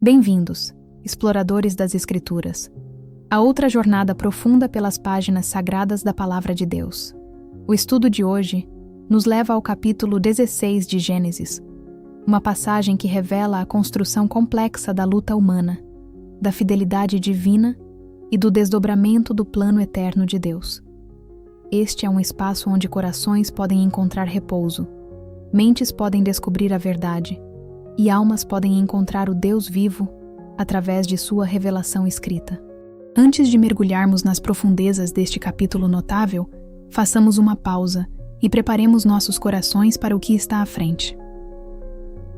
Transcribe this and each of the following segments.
Bem-vindos, exploradores das Escrituras, a outra jornada profunda pelas páginas sagradas da Palavra de Deus. O estudo de hoje nos leva ao capítulo 16 de Gênesis, uma passagem que revela a construção complexa da luta humana, da fidelidade divina e do desdobramento do plano eterno de Deus. Este é um espaço onde corações podem encontrar repouso, mentes podem descobrir a verdade e almas podem encontrar o Deus vivo através de sua revelação escrita. Antes de mergulharmos nas profundezas deste capítulo notável, façamos uma pausa e preparemos nossos corações para o que está à frente.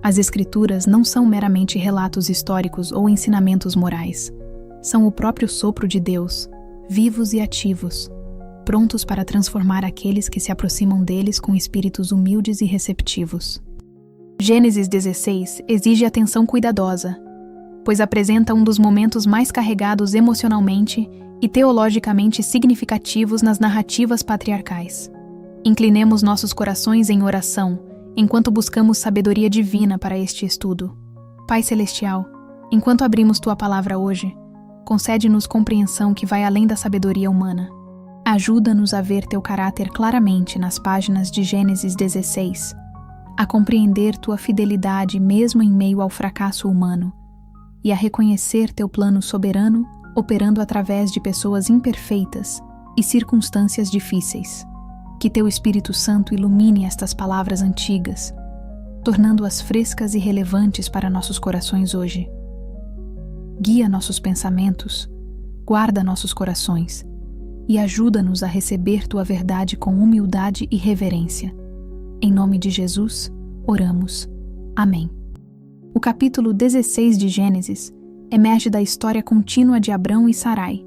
As Escrituras não são meramente relatos históricos ou ensinamentos morais. São o próprio sopro de Deus, vivos e ativos, prontos para transformar aqueles que se aproximam deles com espíritos humildes e receptivos. Gênesis 16 exige atenção cuidadosa, pois apresenta um dos momentos mais carregados emocionalmente e teologicamente significativos nas narrativas patriarcais. Inclinemos nossos corações em oração, enquanto buscamos sabedoria divina para este estudo. Pai Celestial, enquanto abrimos Tua Palavra hoje, concede-nos compreensão que vai além da sabedoria humana. Ajuda-nos a ver Teu caráter claramente nas páginas de Gênesis 16, a compreender Tua fidelidade mesmo em meio ao fracasso humano, e a reconhecer Teu plano soberano operando através de pessoas imperfeitas e circunstâncias difíceis. Que Teu Espírito Santo ilumine estas palavras antigas, tornando-as frescas e relevantes para nossos corações hoje. Guia nossos pensamentos, guarda nossos corações e ajuda-nos a receber Tua verdade com humildade e reverência. Em nome de Jesus, oramos. Amém. O capítulo 16 de Gênesis emerge da história contínua de Abrão e Sarai,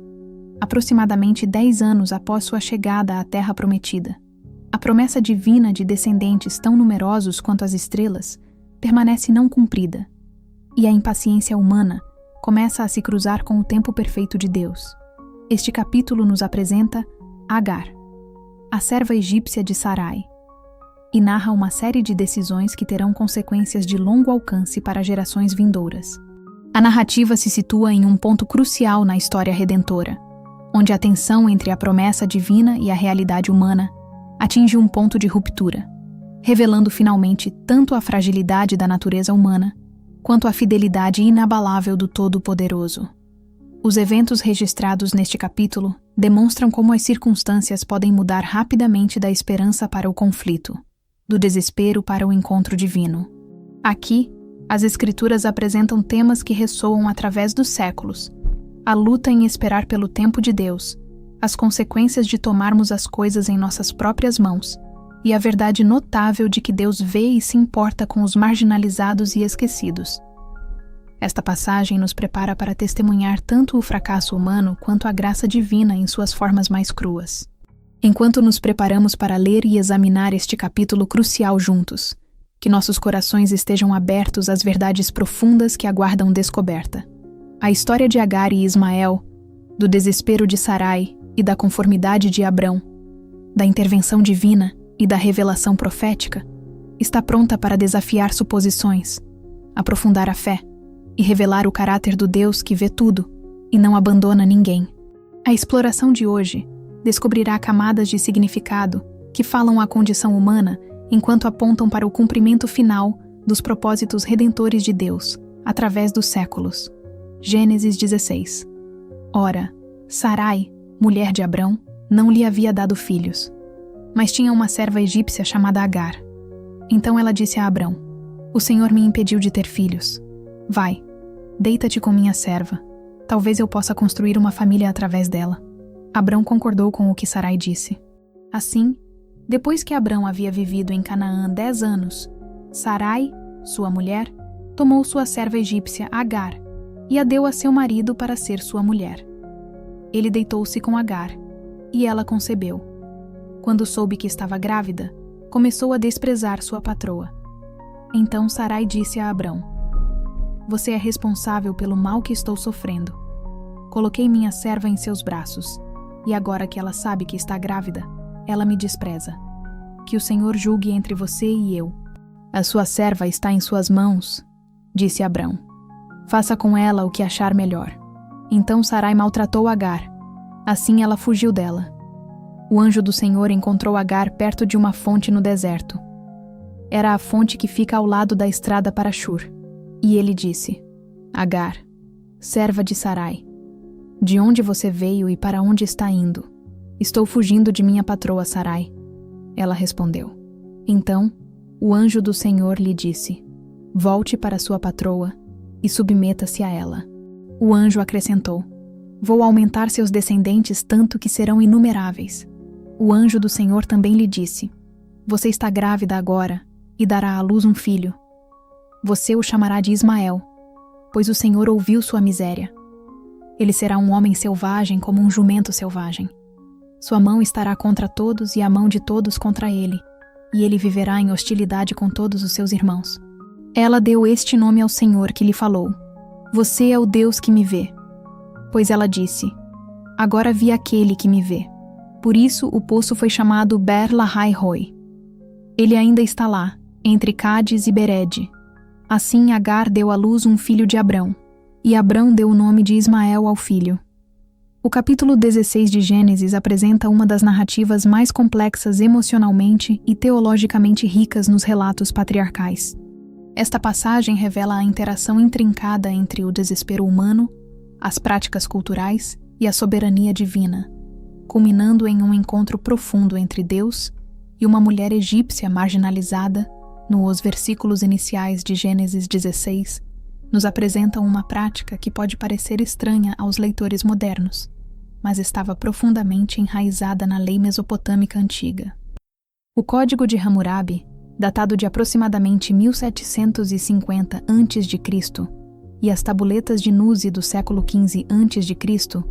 aproximadamente 10 anos após sua chegada à Terra Prometida. A promessa divina de descendentes tão numerosos quanto as estrelas permanece não cumprida, e a impaciência humana começa a se cruzar com o tempo perfeito de Deus. Este capítulo nos apresenta Agar, a serva egípcia de Sarai, e narra uma série de decisões que terão consequências de longo alcance para gerações vindouras. A narrativa se situa em um ponto crucial na história redentora, onde a tensão entre a promessa divina e a realidade humana atinge um ponto de ruptura, revelando finalmente tanto a fragilidade da natureza humana, quanto a fidelidade inabalável do Todo-Poderoso. Os eventos registrados neste capítulo demonstram como as circunstâncias podem mudar rapidamente da esperança para o conflito, do desespero para o encontro divino. Aqui, as Escrituras apresentam temas que ressoam através dos séculos: a luta em esperar pelo tempo de Deus, as consequências de tomarmos as coisas em nossas próprias mãos, e a verdade notável de que Deus vê e se importa com os marginalizados e esquecidos. Esta passagem nos prepara para testemunhar tanto o fracasso humano quanto a graça divina em suas formas mais cruas. Enquanto nos preparamos para ler e examinar este capítulo crucial juntos, que nossos corações estejam abertos às verdades profundas que aguardam descoberta. A história de Agar e Ismael, do desespero de Sarai e da conformidade de Abrão, da intervenção divina e da revelação profética, está pronta para desafiar suposições, aprofundar a fé e revelar o caráter do Deus que vê tudo e não abandona ninguém. A exploração de hoje descobrirá camadas de significado que falam à condição humana enquanto apontam para o cumprimento final dos propósitos redentores de Deus, através dos séculos. Gênesis 16. Ora, Sarai, mulher de Abrão, não lhe havia dado filhos, mas tinha uma serva egípcia chamada Agar. Então ela disse a Abrão: O Senhor me impediu de ter filhos. Vai, deita-te com minha serva. Talvez eu possa construir uma família através dela. Abrão concordou com o que Sarai disse. Assim, depois que Abrão havia vivido em Canaã 10 anos, Sarai, sua mulher, tomou sua serva egípcia Agar e a deu a seu marido para ser sua mulher. Ele deitou-se com Agar, e ela concebeu. Quando soube que estava grávida, começou a desprezar sua patroa. Então Sarai disse a Abrão: Você é responsável pelo mal que estou sofrendo. Coloquei minha serva em seus braços, e agora que ela sabe que está grávida, ela me despreza. Que o Senhor julgue entre você e eu. A sua serva está em suas mãos, disse Abrão. Faça com ela o que achar melhor. Então Sarai maltratou Agar. Assim ela fugiu dela. O anjo do Senhor encontrou Agar perto de uma fonte no deserto. Era a fonte que fica ao lado da estrada para Shur. E ele disse: Agar, serva de Sarai, de onde você veio e para onde está indo? Estou fugindo de minha patroa Sarai. Ela respondeu. Então, o anjo do Senhor lhe disse: Volte para sua patroa e submeta-se a ela. O anjo acrescentou: Vou aumentar seus descendentes tanto que serão inumeráveis. O anjo do Senhor também lhe disse: Você está grávida agora e dará à luz um filho. Você o chamará de Ismael, pois o Senhor ouviu sua miséria. Ele será um homem selvagem como um jumento selvagem. Sua mão estará contra todos e a mão de todos contra ele, e ele viverá em hostilidade com todos os seus irmãos. Ela deu este nome ao Senhor que lhe falou: Você é o Deus que me vê. Pois ela disse: Agora vi aquele que me vê. Por isso o poço foi chamado Ber-Lahai-Roi. Ele ainda está lá, entre Cádiz e Bered. Assim Agar deu à luz um filho de Abrão, e Abrão deu o nome de Ismael ao filho. O capítulo 16 de Gênesis apresenta uma das narrativas mais complexas emocionalmente e teologicamente ricas nos relatos patriarcais. Esta passagem revela a interação intrincada entre o desespero humano, as práticas culturais e a soberania divina, culminando em um encontro profundo entre Deus e uma mulher egípcia marginalizada. Nos versículos iniciais de Gênesis 16, nos apresentam uma prática que pode parecer estranha aos leitores modernos, mas estava profundamente enraizada na lei mesopotâmica antiga. O Código de Hammurabi, datado de aproximadamente 1750 a.C., e as tabuletas de Nuzi do século XV a.C.,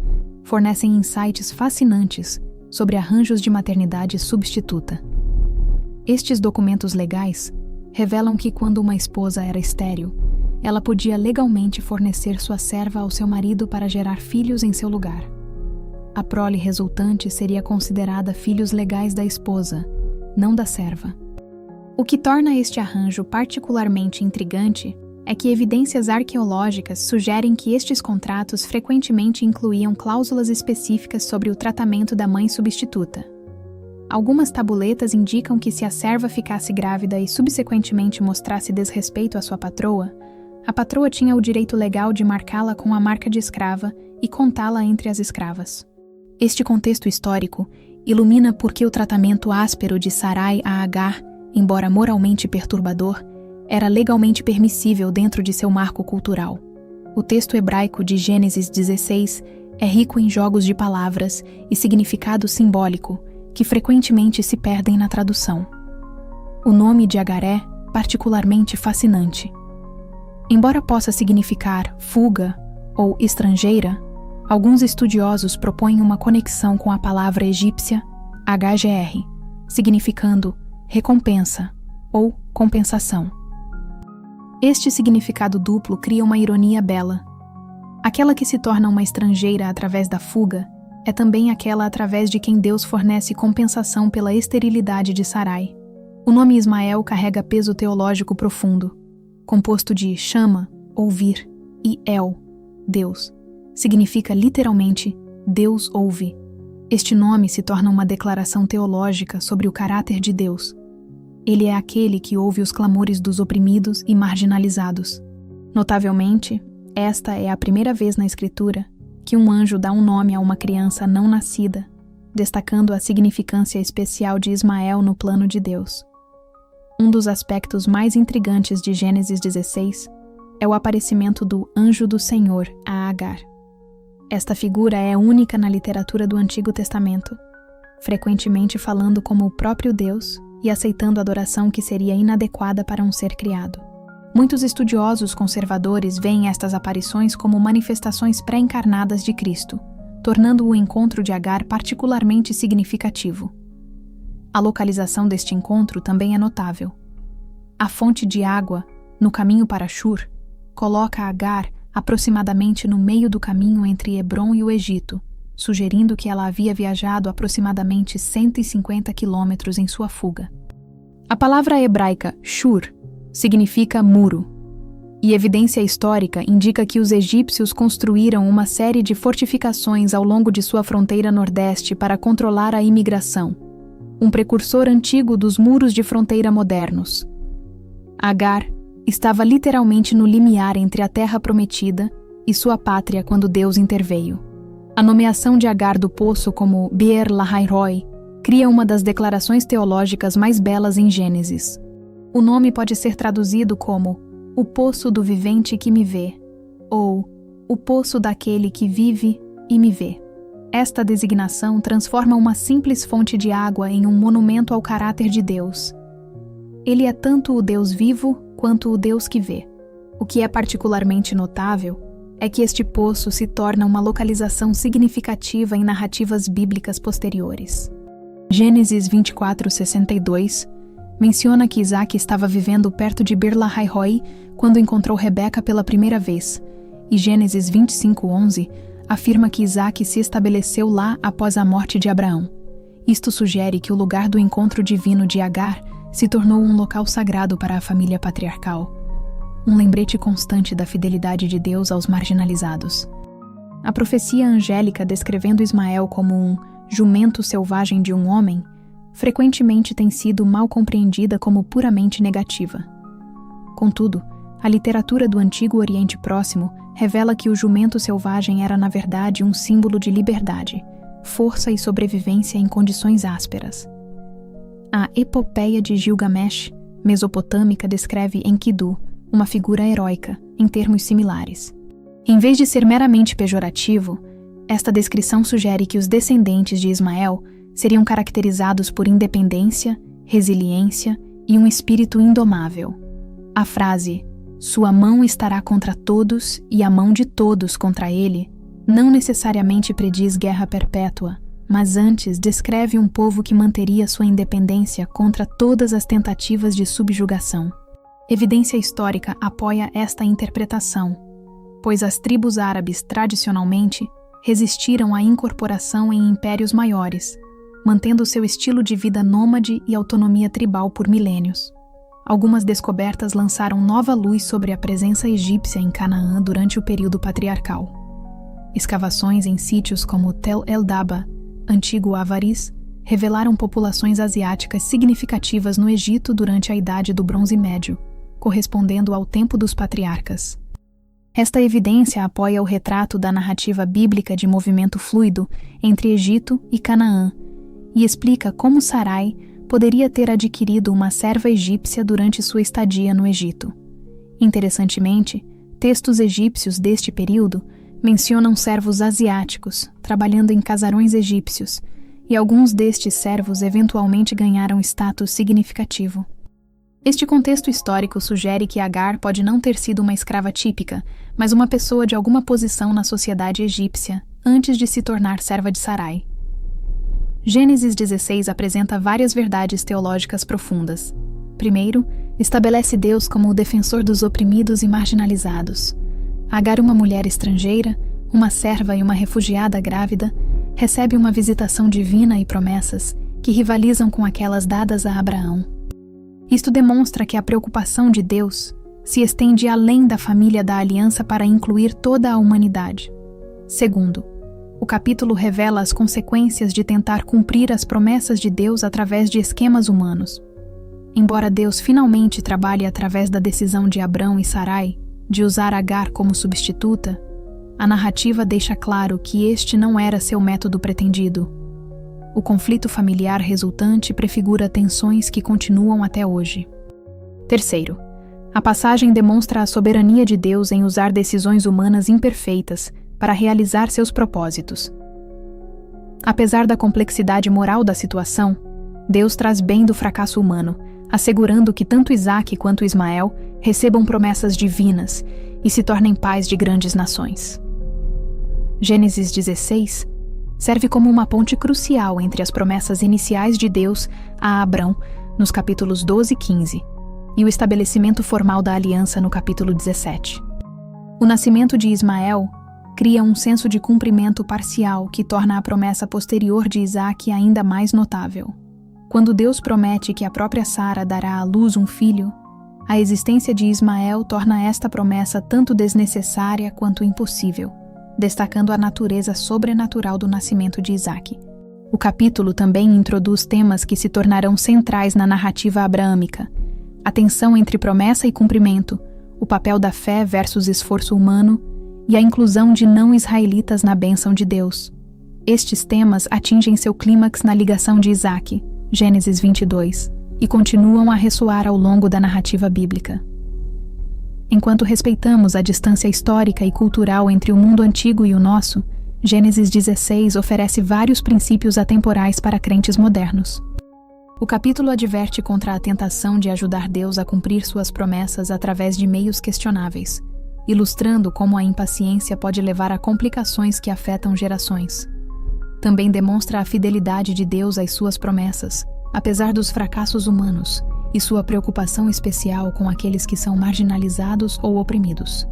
fornecem insights fascinantes sobre arranjos de maternidade substituta. Estes documentos legais revelam que quando uma esposa era estéril, ela podia legalmente fornecer sua serva ao seu marido para gerar filhos em seu lugar. A prole resultante seria considerada filhos legais da esposa, não da serva. O que torna este arranjo particularmente intrigante é que evidências arqueológicas sugerem que estes contratos frequentemente incluíam cláusulas específicas sobre o tratamento da mãe substituta. Algumas tabuletas indicam que se a serva ficasse grávida e subsequentemente mostrasse desrespeito à sua patroa, a patroa tinha o direito legal de marcá-la com a marca de escrava e contá-la entre as escravas. Este contexto histórico ilumina por que o tratamento áspero de Sarai a Agar, embora moralmente perturbador, era legalmente permissível dentro de seu marco cultural. O texto hebraico de Gênesis 16 é rico em jogos de palavras e significado simbólico que frequentemente se perdem na tradução. O nome de Agar é particularmente fascinante. Embora possa significar fuga ou estrangeira, alguns estudiosos propõem uma conexão com a palavra egípcia HGR, significando recompensa ou compensação. Este significado duplo cria uma ironia bela. Aquela que se torna uma estrangeira através da fuga é também aquela através de quem Deus fornece compensação pela esterilidade de Sarai. O nome Ismael carrega peso teológico profundo, composto de chama, ouvir, e El, Deus. Significa literalmente Deus ouve. Este nome se torna uma declaração teológica sobre o caráter de Deus. Ele é aquele que ouve os clamores dos oprimidos e marginalizados. Notavelmente, esta é a primeira vez na Escritura que um anjo dá um nome a uma criança não nascida, destacando a significância especial de Ismael no plano de Deus. Um dos aspectos mais intrigantes de Gênesis 16 é o aparecimento do anjo do Senhor a Agar. Esta figura é única na literatura do Antigo Testamento, frequentemente falando como o próprio Deus e aceitando adoração que seria inadequada para um ser criado. Muitos estudiosos conservadores veem estas aparições como manifestações pré-encarnadas de Cristo, tornando o encontro de Agar particularmente significativo. A localização deste encontro também é notável. A fonte de água, no caminho para Shur, coloca Agar aproximadamente no meio do caminho entre Hebrom e o Egito, sugerindo que ela havia viajado aproximadamente 150 quilômetros em sua fuga. A palavra hebraica Shur significa muro. E evidência histórica indica que os egípcios construíram uma série de fortificações ao longo de sua fronteira nordeste para controlar a imigração, um precursor antigo dos muros de fronteira modernos. Agar estava literalmente no limiar entre a terra prometida e sua pátria quando Deus interveio. A nomeação de Agar do poço como Beer Lahai-Roi cria uma das declarações teológicas mais belas em Gênesis. O nome pode ser traduzido como o poço do vivente que me vê, ou o poço daquele que vive e me vê. Esta designação transforma uma simples fonte de água em um monumento ao caráter de Deus. Ele é tanto o Deus vivo quanto o Deus que vê. O que é particularmente notável é que este poço se torna uma localização significativa em narrativas bíblicas posteriores. Gênesis 24:62 menciona que Isaac estava vivendo perto de Beer Lahai-Roi quando encontrou Rebeca pela primeira vez, e Gênesis 25:11 afirma que Isaac se estabeleceu lá após a morte de Abraão. Isto sugere que o lugar do encontro divino de Agar se tornou um local sagrado para a família patriarcal, um lembrete constante da fidelidade de Deus aos marginalizados. A profecia angélica descrevendo Ismael como um jumento selvagem de um homem frequentemente tem sido mal compreendida como puramente negativa. Contudo, a literatura do Antigo Oriente Próximo revela que o jumento selvagem era, na verdade, um símbolo de liberdade, força e sobrevivência em condições ásperas. A Epopeia de Gilgamesh, mesopotâmica, descreve Enkidu, uma figura heróica, em termos similares. Em vez de ser meramente pejorativo, esta descrição sugere que os descendentes de Ismael seriam caracterizados por independência, resiliência e um espírito indomável. A frase "sua mão estará contra todos e a mão de todos contra ele" não necessariamente prediz guerra perpétua, mas antes descreve um povo que manteria sua independência contra todas as tentativas de subjugação. Evidência histórica apoia esta interpretação, pois as tribos árabes tradicionalmente resistiram à incorporação em impérios maiores, mantendo seu estilo de vida nômade e autonomia tribal por milênios. Algumas descobertas lançaram nova luz sobre a presença egípcia em Canaã durante o período patriarcal. Escavações em sítios como Tel el-Daba, antigo Avaris, revelaram populações asiáticas significativas no Egito durante a Idade do Bronze Médio, correspondendo ao tempo dos patriarcas. Esta evidência apoia o retrato da narrativa bíblica de movimento fluido entre Egito e Canaã e explica como Sarai poderia ter adquirido uma serva egípcia durante sua estadia no Egito. Interessantemente, textos egípcios deste período mencionam servos asiáticos trabalhando em casarões egípcios, e alguns destes servos eventualmente ganharam status significativo. Este contexto histórico sugere que Agar pode não ter sido uma escrava típica, mas uma pessoa de alguma posição na sociedade egípcia antes de se tornar serva de Sarai. Gênesis 16 apresenta várias verdades teológicas profundas. Primeiro, estabelece Deus como o defensor dos oprimidos e marginalizados. Agar, uma mulher estrangeira, uma serva e uma refugiada grávida, recebe uma visitação divina e promessas que rivalizam com aquelas dadas a Abraão. Isto demonstra que a preocupação de Deus se estende além da família da aliança para incluir toda a humanidade. Segundo, o capítulo revela as consequências de tentar cumprir as promessas de Deus através de esquemas humanos. Embora Deus finalmente trabalhe através da decisão de Abrão e Sarai de usar Agar como substituta, a narrativa deixa claro que este não era seu método pretendido. O conflito familiar resultante prefigura tensões que continuam até hoje. Terceiro, a passagem demonstra a soberania de Deus em usar decisões humanas imperfeitas para realizar seus propósitos. Apesar da complexidade moral da situação, Deus traz bem do fracasso humano, assegurando que tanto Isaac quanto Ismael recebam promessas divinas e se tornem pais de grandes nações. Gênesis 16 serve como uma ponte crucial entre as promessas iniciais de Deus a Abrão, nos capítulos 12 e 15, e o estabelecimento formal da aliança no capítulo 17. O nascimento de Ismael cria um senso de cumprimento parcial que torna a promessa posterior de Isaac ainda mais notável. Quando Deus promete que a própria Sara dará à luz um filho, a existência de Ismael torna esta promessa tanto desnecessária quanto impossível, destacando a natureza sobrenatural do nascimento de Isaque. O capítulo também introduz temas que se tornarão centrais na narrativa abraâmica: a tensão entre promessa e cumprimento, o papel da fé versus esforço humano e a inclusão de não-israelitas na bênção de Deus. Estes temas atingem seu clímax na ligação de Isaque, Gênesis 22, e continuam a ressoar ao longo da narrativa bíblica. Enquanto respeitamos a distância histórica e cultural entre o mundo antigo e o nosso, Gênesis 16 oferece vários princípios atemporais para crentes modernos. O capítulo adverte contra a tentação de ajudar Deus a cumprir suas promessas através de meios questionáveis, ilustrando como a impaciência pode levar a complicações que afetam gerações. Também demonstra a fidelidade de Deus às suas promessas, apesar dos fracassos humanos, e sua preocupação especial com aqueles que são marginalizados ou oprimidos.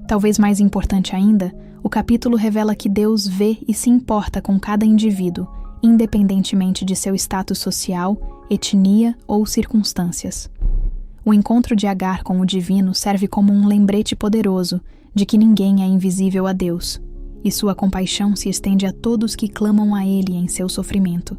Talvez mais importante ainda, o capítulo revela que Deus vê e se importa com cada indivíduo, independentemente de seu status social, etnia ou circunstâncias. O encontro de Agar com o divino serve como um lembrete poderoso de que ninguém é invisível a Deus, e sua compaixão se estende a todos que clamam a Ele em seu sofrimento.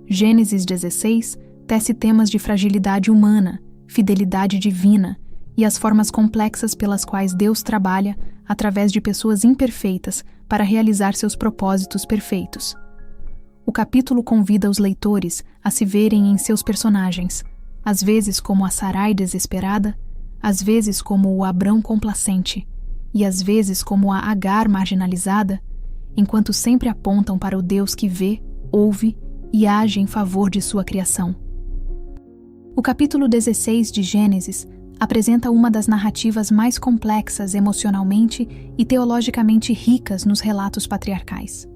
Gênesis 16 tece temas de fragilidade humana, fidelidade divina e as formas complexas pelas quais Deus trabalha através de pessoas imperfeitas para realizar seus propósitos perfeitos. O capítulo convida os leitores a se verem em seus personagens, às vezes como a Sarai desesperada, às vezes como o Abrão complacente, e às vezes como a Agar marginalizada, enquanto sempre apontam para o Deus que vê, ouve e age em favor de sua criação. O capítulo 16 de Gênesis apresenta uma das narrativas mais complexas emocionalmente e teologicamente ricas nos relatos patriarcais.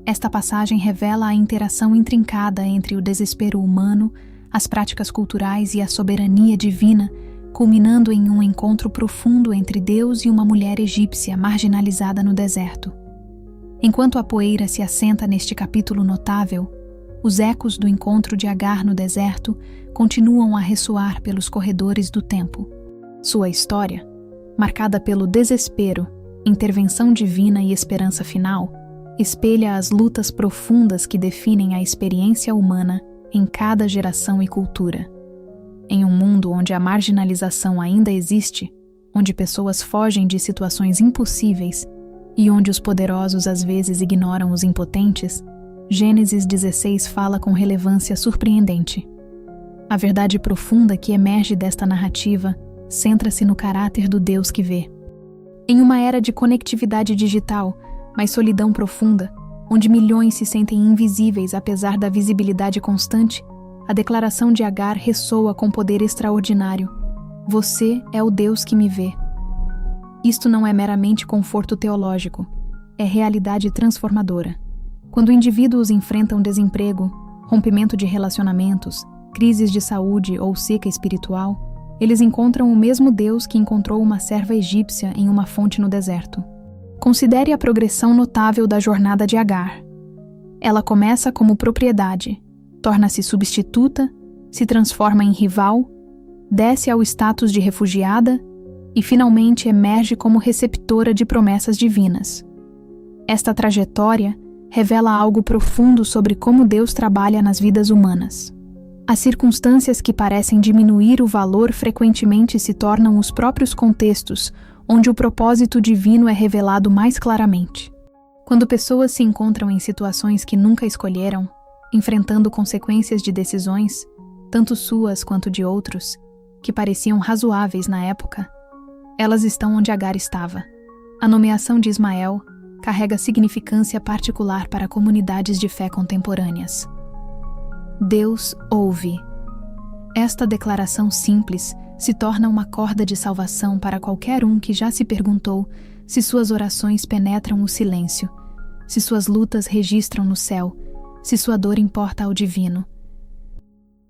Esta passagem revela a interação intrincada entre o desespero humano, as práticas culturais e a soberania divina, culminando em um encontro profundo entre Deus e uma mulher egípcia marginalizada no deserto. Enquanto a poeira se assenta neste capítulo notável, os ecos do encontro de Agar no deserto continuam a ressoar pelos corredores do tempo. Sua história, marcada pelo desespero, intervenção divina e esperança final, espelha as lutas profundas que definem a experiência humana em cada geração e cultura. Em um mundo onde a marginalização ainda existe, onde pessoas fogem de situações impossíveis e onde os poderosos às vezes ignoram os impotentes, Gênesis 16 fala com relevância surpreendente. A verdade profunda que emerge desta narrativa centra-se no caráter do Deus que vê. Em uma era de conectividade digital, mas solidão profunda, onde milhões se sentem invisíveis apesar da visibilidade constante, a declaração de Agar ressoa com poder extraordinário: Você é o Deus que me vê. Isto não é meramente conforto teológico, é realidade transformadora. Quando indivíduos enfrentam desemprego, rompimento de relacionamentos, crises de saúde ou seca espiritual, eles encontram o mesmo Deus que encontrou uma serva egípcia em uma fonte no deserto. Considere a progressão notável da jornada de Agar. Ela começa como propriedade, torna-se substituta, se transforma em rival, desce ao status de refugiada e finalmente emerge como receptora de promessas divinas. Esta trajetória revela algo profundo sobre como Deus trabalha nas vidas humanas. As circunstâncias que parecem diminuir o valor frequentemente se tornam os próprios contextos onde o propósito divino é revelado mais claramente. Quando pessoas se encontram em situações que nunca escolheram, enfrentando consequências de decisões, tanto suas quanto de outros, que pareciam razoáveis na época, elas estão onde Agar estava. A nomeação de Ismael carrega significância particular para comunidades de fé contemporâneas. Deus ouve. Esta declaração simples se torna uma corda de salvação para qualquer um que já se perguntou se suas orações penetram o silêncio, se suas lutas registram no céu, se sua dor importa ao divino.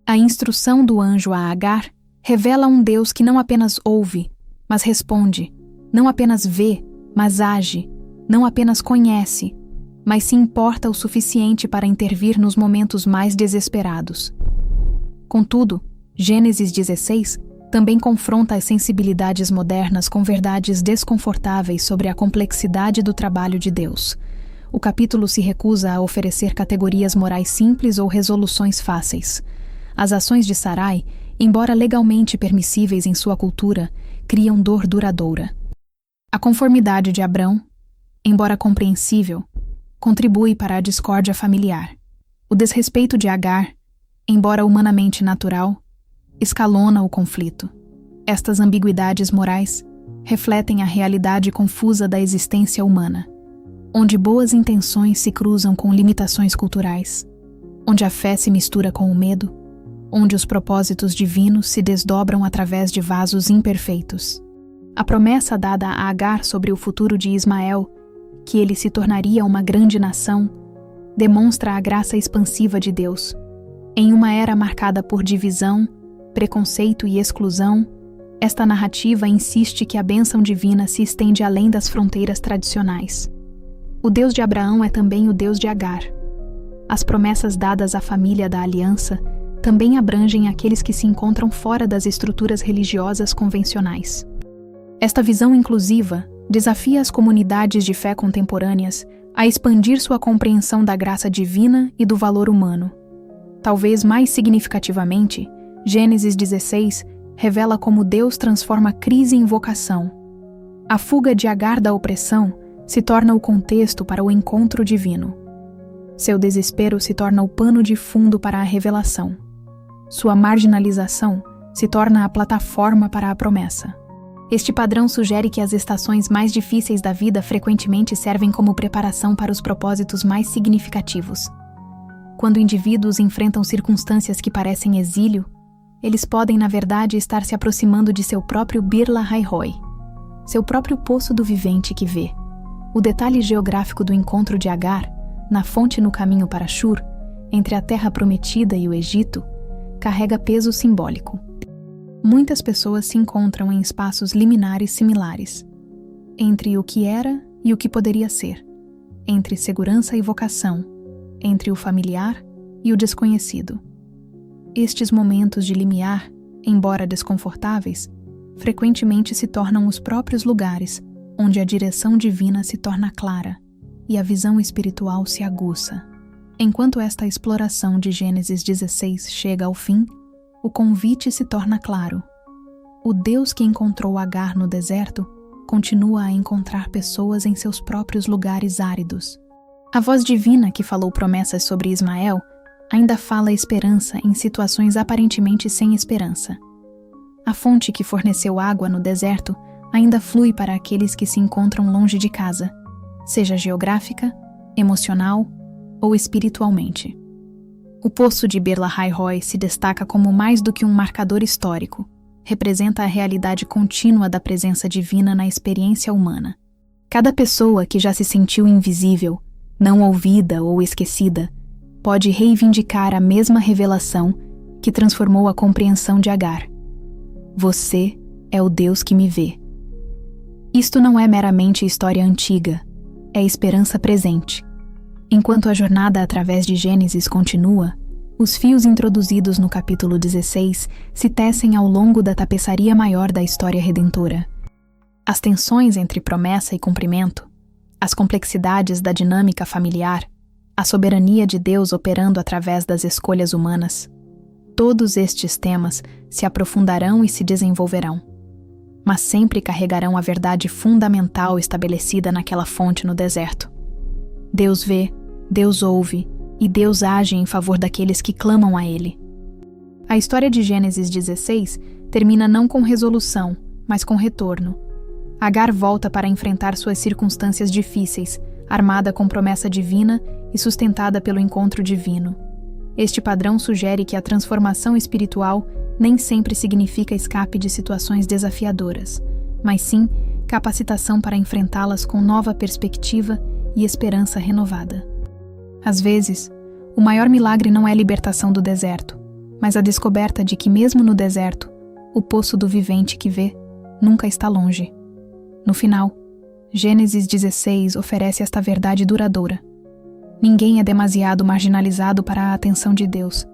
A instrução do anjo a Agar revela um Deus que não apenas ouve, mas responde, não apenas vê, mas age, não apenas conhece, mas se importa o suficiente para intervir nos momentos mais desesperados. Contudo, Gênesis 16 também confronta as sensibilidades modernas com verdades desconfortáveis sobre a complexidade do trabalho de Deus. O capítulo se recusa a oferecer categorias morais simples ou resoluções fáceis. As ações de Sarai, embora legalmente permissíveis em sua cultura, criam dor duradoura. A conformidade de Abrão, embora compreensível, contribui para a discórdia familiar. O desrespeito de Agar, embora humanamente natural, escalona o conflito. Estas ambiguidades morais refletem a realidade confusa da existência humana, onde boas intenções se cruzam com limitações culturais, onde a fé se mistura com o medo, onde os propósitos divinos se desdobram através de vasos imperfeitos. A promessa dada a Agar sobre o futuro de Ismael, que ele se tornaria uma grande nação, demonstra a graça expansiva de Deus. Em uma era marcada por divisão, preconceito e exclusão, esta narrativa insiste que a bênção divina se estende além das fronteiras tradicionais. O Deus de Abraão é também o Deus de Agar. As promessas dadas à família da aliança também abrangem aqueles que se encontram fora das estruturas religiosas convencionais. Esta visão inclusiva desafia as comunidades de fé contemporâneas a expandir sua compreensão da graça divina e do valor humano. Talvez mais significativamente, Gênesis 16 revela como Deus transforma crise em vocação. A fuga de Agar da opressão se torna o contexto para o encontro divino. Seu desespero se torna o pano de fundo para a revelação. Sua marginalização se torna a plataforma para a promessa. Este padrão sugere que as estações mais difíceis da vida frequentemente servem como preparação para os propósitos mais significativos. Quando indivíduos enfrentam circunstâncias que parecem exílio, eles podem, na verdade, estar se aproximando de seu próprio Birla Hairoi, seu próprio poço do vivente que vê. O detalhe geográfico do encontro de Agar, na fonte no caminho para Shur, entre a terra prometida e o Egito, carrega peso simbólico. Muitas pessoas se encontram em espaços liminares similares, entre o que era e o que poderia ser, entre segurança e vocação, entre o familiar e o desconhecido. Estes momentos de limiar, embora desconfortáveis, frequentemente se tornam os próprios lugares onde a direção divina se torna clara e a visão espiritual se aguça. Enquanto esta exploração de Gênesis 16 chega ao fim, o convite se torna claro. O Deus que encontrou Agar no deserto continua a encontrar pessoas em seus próprios lugares áridos. A voz divina que falou promessas sobre Ismael ainda fala esperança em situações aparentemente sem esperança. A fonte que forneceu água no deserto ainda flui para aqueles que se encontram longe de casa, seja geográfica, emocional ou espiritualmente. O poço de Birla Hairoi se destaca como mais do que um marcador histórico, representa a realidade contínua da presença divina na experiência humana. Cada pessoa que já se sentiu invisível, não ouvida ou esquecida, pode reivindicar a mesma revelação que transformou a compreensão de Agar. Você é o Deus que me vê. Isto não é meramente história antiga, é esperança presente. Enquanto a jornada através de Gênesis continua, os fios introduzidos no capítulo 16 se tecem ao longo da tapeçaria maior da história redentora. As tensões entre promessa e cumprimento, as complexidades da dinâmica familiar, a soberania de Deus operando através das escolhas humanas. Todos estes temas se aprofundarão e se desenvolverão, mas sempre carregarão a verdade fundamental estabelecida naquela fonte no deserto. Deus vê, Deus ouve e Deus age em favor daqueles que clamam a Ele. A história de Gênesis 16 termina não com resolução, mas com retorno. Agar volta para enfrentar suas circunstâncias difíceis, armada com promessa divina e sustentada pelo encontro divino. Este padrão sugere que a transformação espiritual nem sempre significa escape de situações desafiadoras, mas sim capacitação para enfrentá-las com nova perspectiva e esperança renovada. Às vezes, o maior milagre não é a libertação do deserto, mas a descoberta de que mesmo no deserto, o poço do vivente que vê nunca está longe. No final, Gênesis 16 oferece esta verdade duradoura. Ninguém é demasiado marginalizado para a atenção de Deus.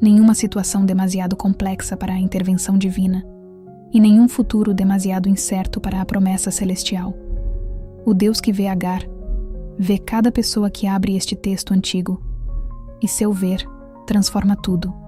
Nenhuma situação demasiado complexa para a intervenção divina. e nenhum futuro demasiado incerto para a promessa celestial. O Deus que vê Agar, vê cada pessoa que abre este texto antigo, e seu ver transforma tudo.